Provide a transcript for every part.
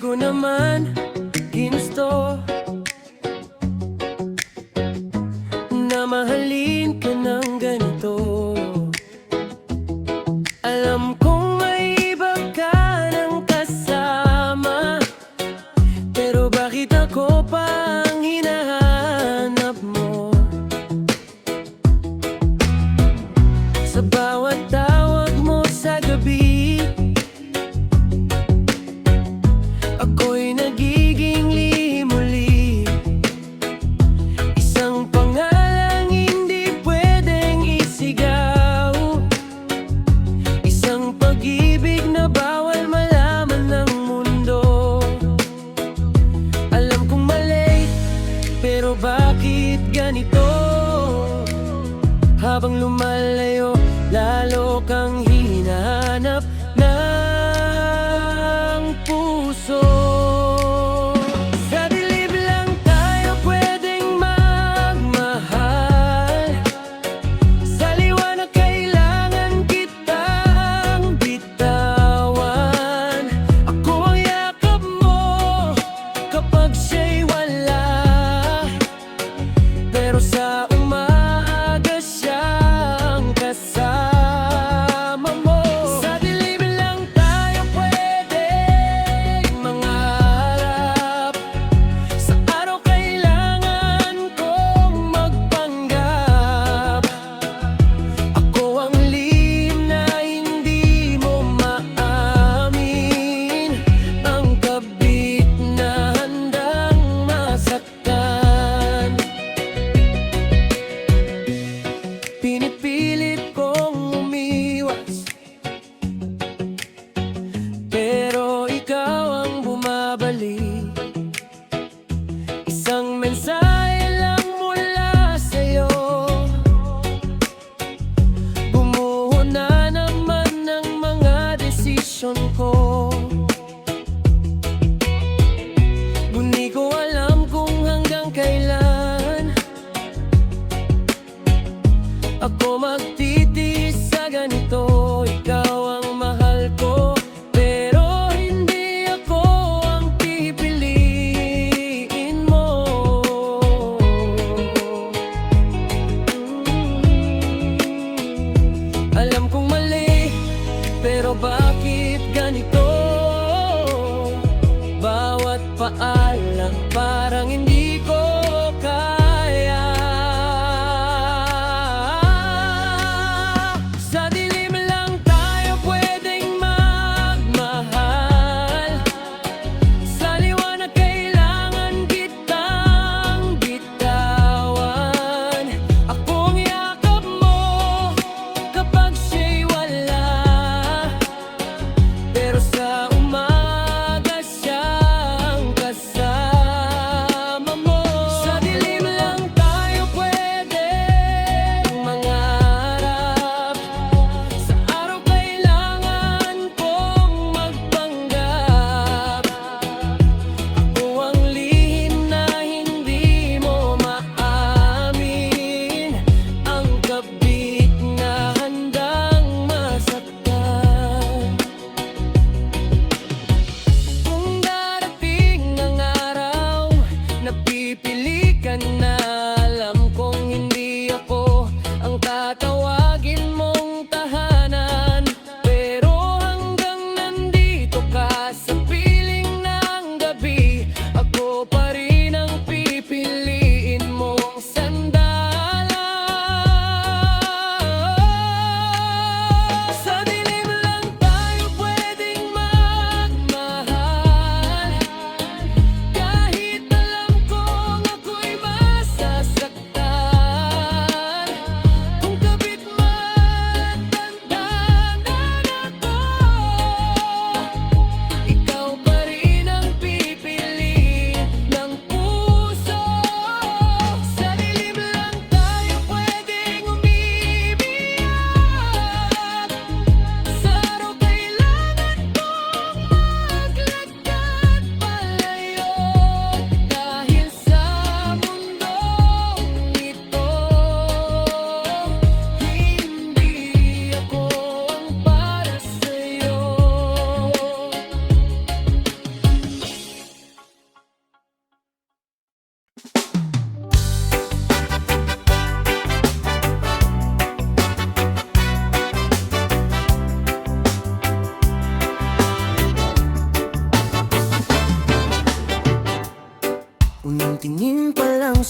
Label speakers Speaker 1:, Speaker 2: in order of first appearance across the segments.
Speaker 1: ko naman ginusto na mahalin ka ng ganito. Alam kong may iba ka ng kasama, pero bakit ako pa ang hinahanap mo? Sa bawat tawag mo sa gabi, ako'y nagiging lihim-uli. Isang pangalang hindi pwedeng isigaw, isang pag-ibig na bawal malaman ng mundo. Alam kong mali, pero bakit ganito? Habang lumalayo, lalo kang hinahanap ng puso. Sa dilim lang tayo pwedeng magmahal, sa liwanag kailangan kitang bitawan. Ako ang yakap mo kapag siya'y wala, pero sa umaga siyang kasama.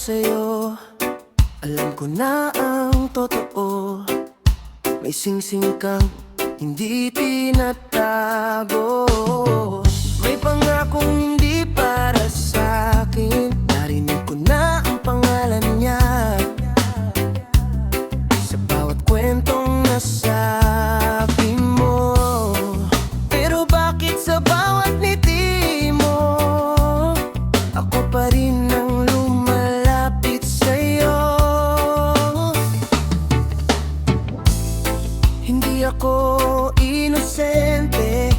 Speaker 2: sa'yo. Alam ko na ang totoo, may singsing kang hindi tinatago. May pangakong hindi para sa'kin, narinig ko na ang pangalan niya sa bawat kwentong nasabi mo. Pero bakit sa bawat ngiti mo, ako pa rin ang lumalapit sa'yo? Hindi ako inosente,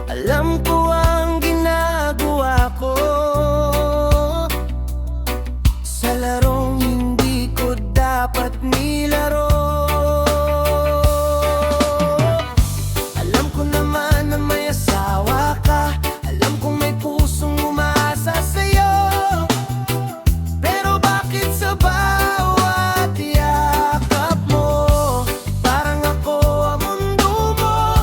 Speaker 2: alam ko ang ginagawa ko sa larong hindi ko dapat nilaro. Alam ko naman na may asawa ka, alam kong may pusong umaasa sa'yo. Pero bakit sa bawat yakap mo, parang ako ang mundo mo?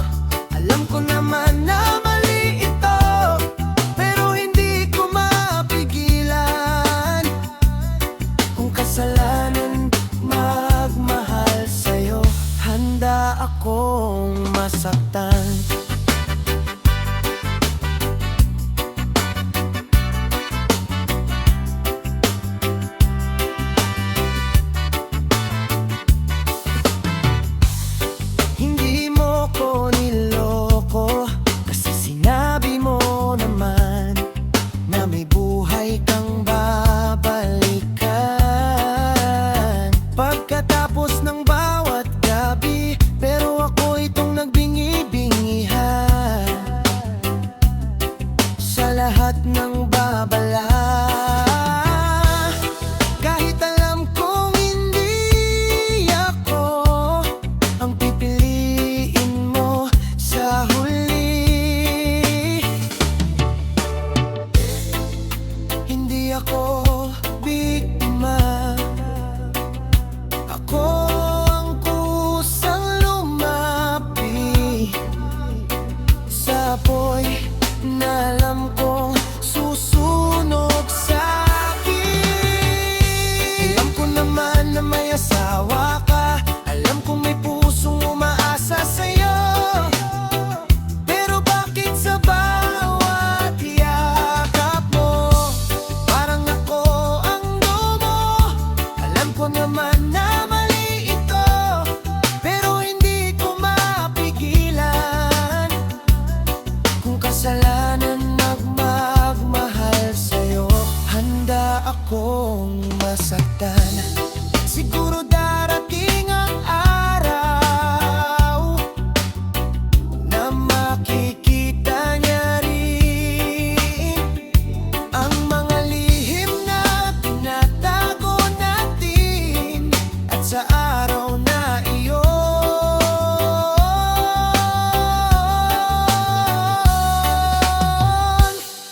Speaker 2: Alam ko naman na mali ito, pero hindi ko mapigilan. Kung kasalanan magmahal sa'yo, handa akong masaktan. Hindi mo ko niloko, kasi sinabi mo naman na may buhay kang babalikan pagkatapos ng bawat gabi. Pero ako itong nagbingi-bingihan sa lahat ng babala. Kahit alam kong hindi ako ang pipiliin mo sa huli, hindi ako biktima, ako ang kusang lumapi sa apoy na alam kong susunog sa'kin. Alam ko naman na may asawa ka, alam kong may pusong umaasa sa'yo. Pero bakit sa bawat yakap mo, parang ako ang dumo? Alam ko naman na mali ito, pero hindi ko mapigilan. Kung kasalanan magmahal sa'yo, handa akong masaktan. Siguro darating ang araw na makikita niya rin ang mga lihim na tinatago natin. At sa araw na iyon,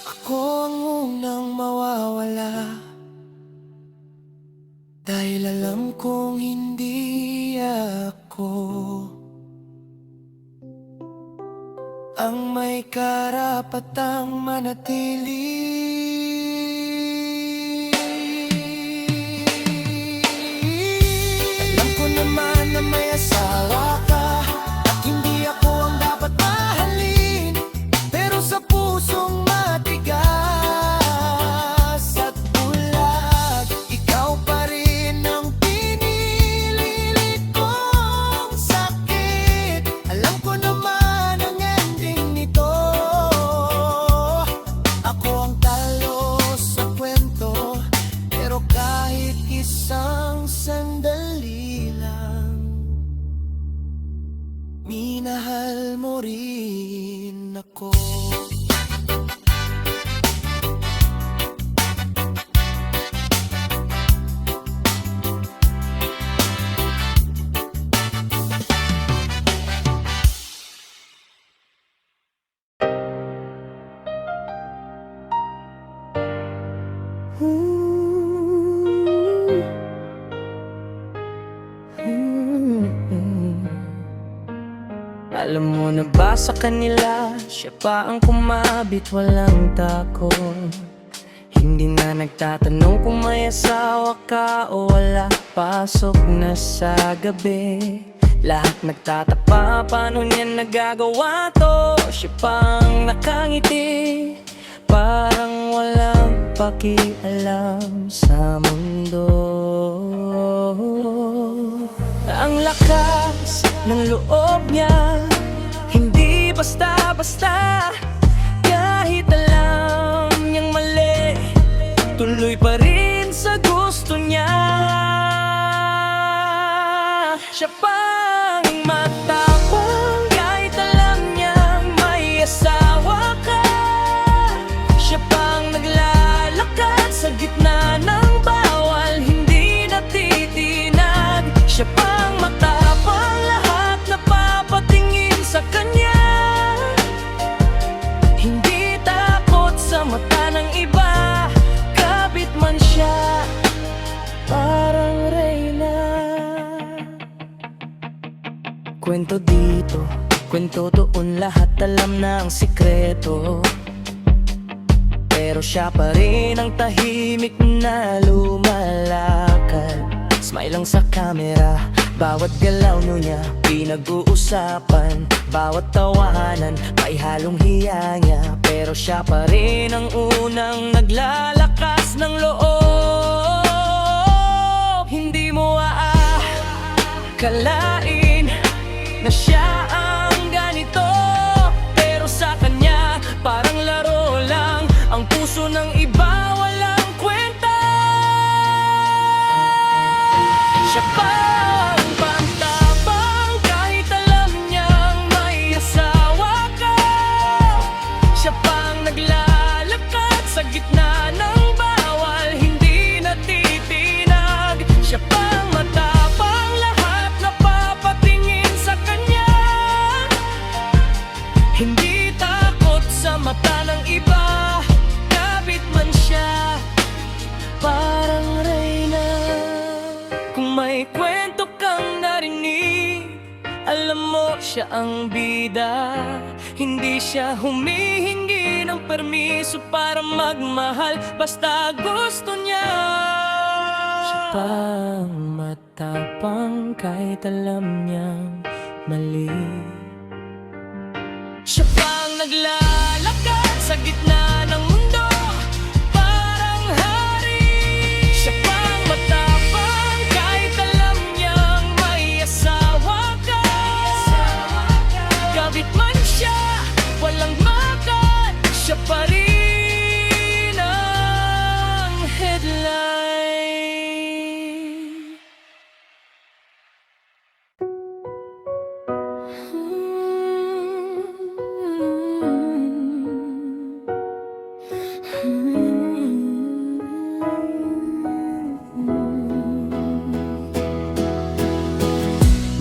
Speaker 2: ako ang unang mawawala, dahil alam kong hindi ako ang may karapatang manatili. Alam ko naman na may asawa ka at hindi ako ang dapat mahalin, pero sa pusong matigas at bulag, ikaw pa rin ang pinili kong sakit. Alam ko naman ang ending nito, ako ang talo sa kwento. Pero kahit isang sandali lang, minahal mo rin ako. Alam mo na ba sa kanila, siya pa ang kumabit, walang tako.
Speaker 1: Hindi na nagtatanong kung may asawa ka o wala. Pasok na sa gabi, lahat nagtatapa, paano niya nagagawa to? Siya pang nakangiti, parang walang pakialam sa mundo. Ang lakas ng loob niya, hindi basta-basta. Kahit alam niyang mali, tuloy pa rin sa gusto niya. Siya pang matapang, kahit alam niyang may asawa ka. Siya pang naglalakad sa gitna ng bawal, hindi natitinag. Siya pang matapang, lahat napapatingin sa kanya. Hindi takot sa mata ng iba, kapit man siya, parang reyna. Kwento dito, kwento doon, lahat alam na ang sikreto. Pero siya pa rin ang tahimik na lumalakad. Smile lang sa camera, bawat galaw niya pinag-uusapan. Bawat tawanan, may halong hiya niya. Pero siya pa rin ang unang naglalakas ng loob. Hindi mo aakalain na siya ang ganito, pero sa kanya parang laro lang. Ang puso ng iba walang kwenta. Siya pang pantapang, kahit alam niyang may asawa ka. Siya pang naglalakad sa gitna ng bawal, hindi natitinag. Siya pang matapang, lahat napapatingin sa kanya. Hindi takot sa mata ng iba, kapit man siya, parang reyna. Kung may kwento kang narinig, alam mo siya ang bida. Hindi siya humihingi ng permiso para magmahal, basta gusto niya. Siya pang matapang, kahit alam niyang mali. Siya pang naglalakad sa gitna ng mundo, parang hari. Siya pang matapang, kahit alam niyang may asawa ka. Kabit man siya, walang makan, siya pa rin ang headline.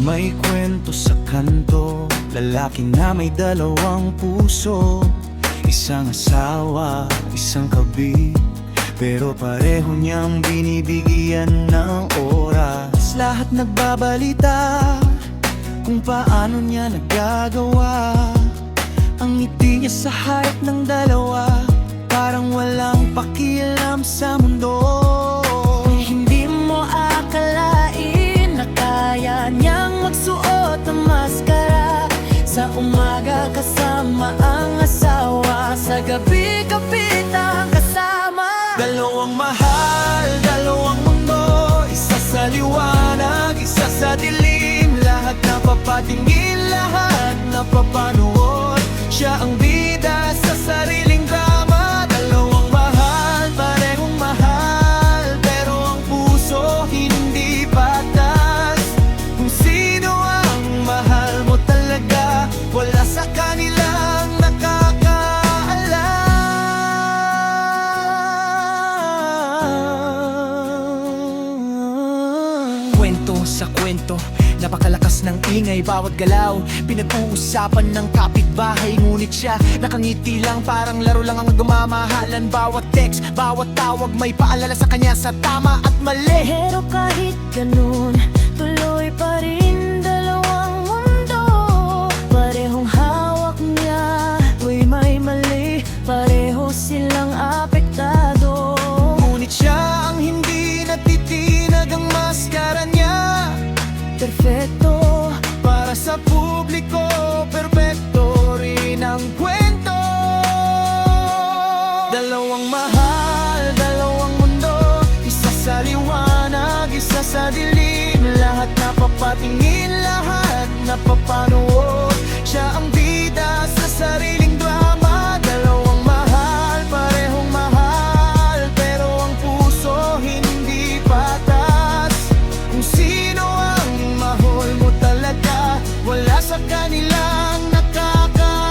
Speaker 2: May kwento sa kanto, lalaki na may dalawang puso. Isang asawa, isang kabit, pero pareho niyang binibigyan ng oras. Lahat nagbabalita kung paano niya nagagawa. Ang ngiti niya sa hayop ng dalawa, parang walang pakialam sa mundo. Hindi mo akalain na kaya niyang magsuot ng maskara. Sa umaga kasama ang asawa, sa gabi kapitan kasama. Dalawang mahal, dalawang mundo, isa sa liwanag, isa sa dilim. Lahat napapatingin, lahat napapanood. Siya ang bida sa sariling drama. Dalawang mahal, parehong mahal, pero ang puso hindi patas. Kung sino ang mahal mo talaga, wala sa kanilang nakakaalam. Kwento sa kwento, napakalakas ng ingay, bawat galaw pinag-uusapan ng kapitbahay. Ngunit siya nakangiti lang, parang laro lang ang gumamahalan. Bawat text, bawat tawag may paalala sa kanya sa tama at mali.
Speaker 3: Pero kahit ganun, tuloy pa rin dalawang mundo. Parehong hawak niya, tuwing may mali, pareho silang apektado.
Speaker 2: Dalawang mahal, dalawang mundo, isa sa liwanag, isa sa dilim. Lahat napapatingin, lahat napapanood. Siya ang bida sa sariling drama. Dalawang mahal, parehong mahal, pero ang puso hindi patas. Kung sino ang mahal mo talaga, wala sa kanilang nakakaalam.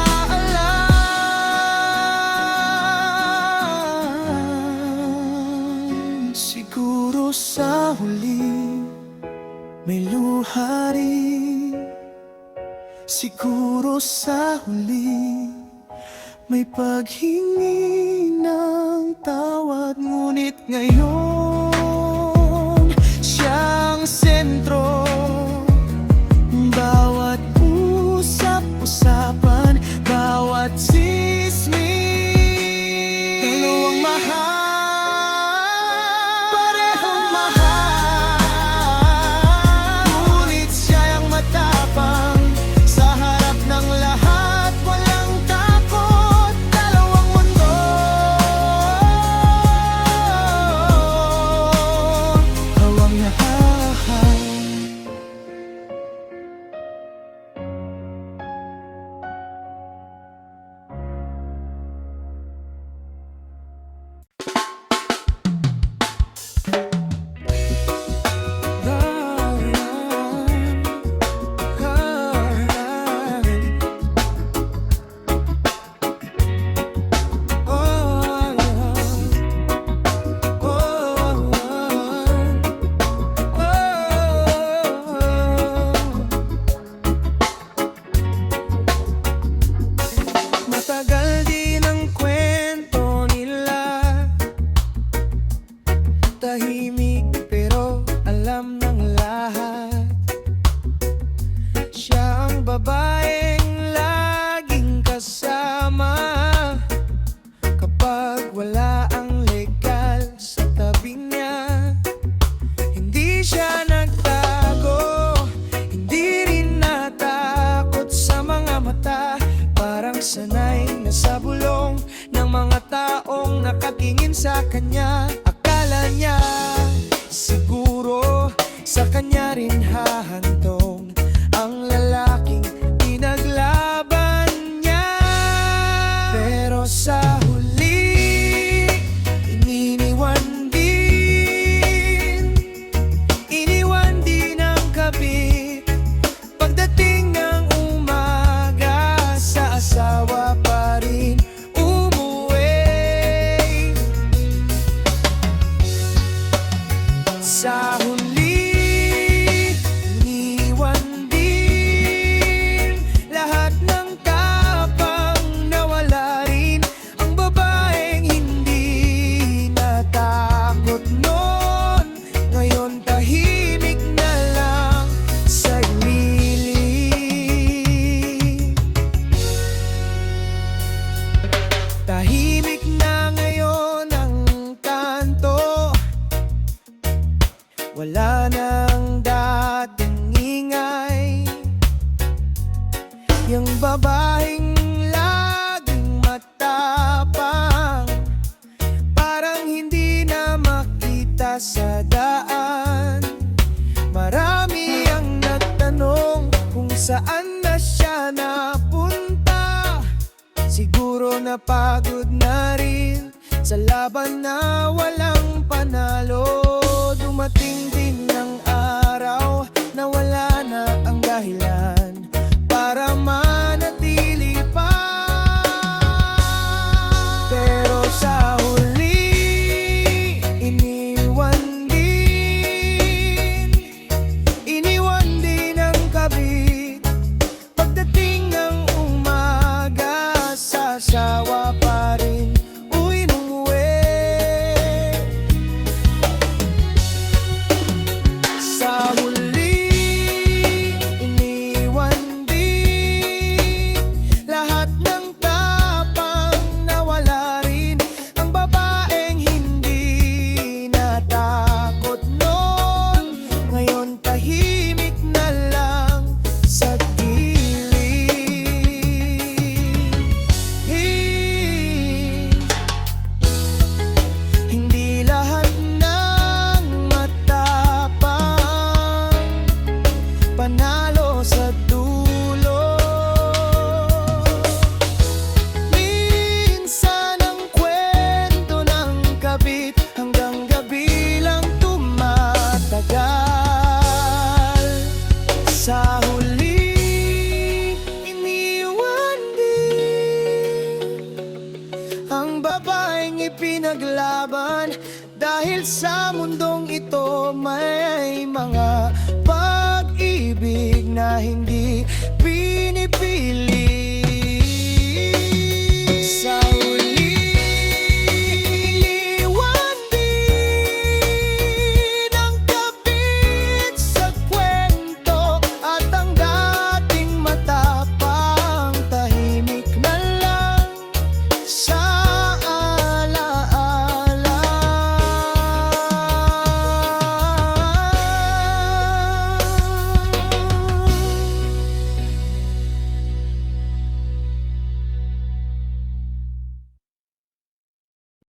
Speaker 2: Siguro sa huli may luha rin. Siguro sa huli may paghingi ng tawad. Ngunit ngayon siyang sentro. Bawat usap-usapan, bawat sismi. Dalawang mahal, parehong mahal, ngunit siya'y matapang. Sa harap ng lahat, walang takot. Dalawang mundo, hawang nahahal. Matagal din ang kwento nila, tahimik pero alam ng lahat. Siya ang babaeng laging kasama kapag wala ang legal sa tabi niya. Hindi siya nagtago, hindi rin natakot sa mga mata. Parang sanay na sa bulong ng mga taong nakatingin sa kanya. Akala niya siguro sa kanya rin hahantong ang lalaking pinaglaban niya. Pero sa huli, iniwan din ang kabit. Pagdating ng umaga, sa asawa pa rin umuwi. Sa huli, iniwan din lahat ng tapang, nawala rin ang babaeng hindi natakot noon. Ngayon tahimik na lang sa lilim. Tahimik na ngayon ang kanto, wala nang dating ingay. Yung babaeng laging matapang, parang hindi na makita sa daan. Marami ang nagtanong kung saan na siya napunta. Siguro napagod na rin sa laban na walang panalo. Dumating din ng araw na wala na ang dahilan para manatili pa. Pero sa huli, iniwan din ang kabit. Pagdating ng umaga, sa asawa pa rin umuwi. Sa huli, iniwan babaeng ipinaglaban. Dahil sa mundong ito may mga pag-ibig na hindi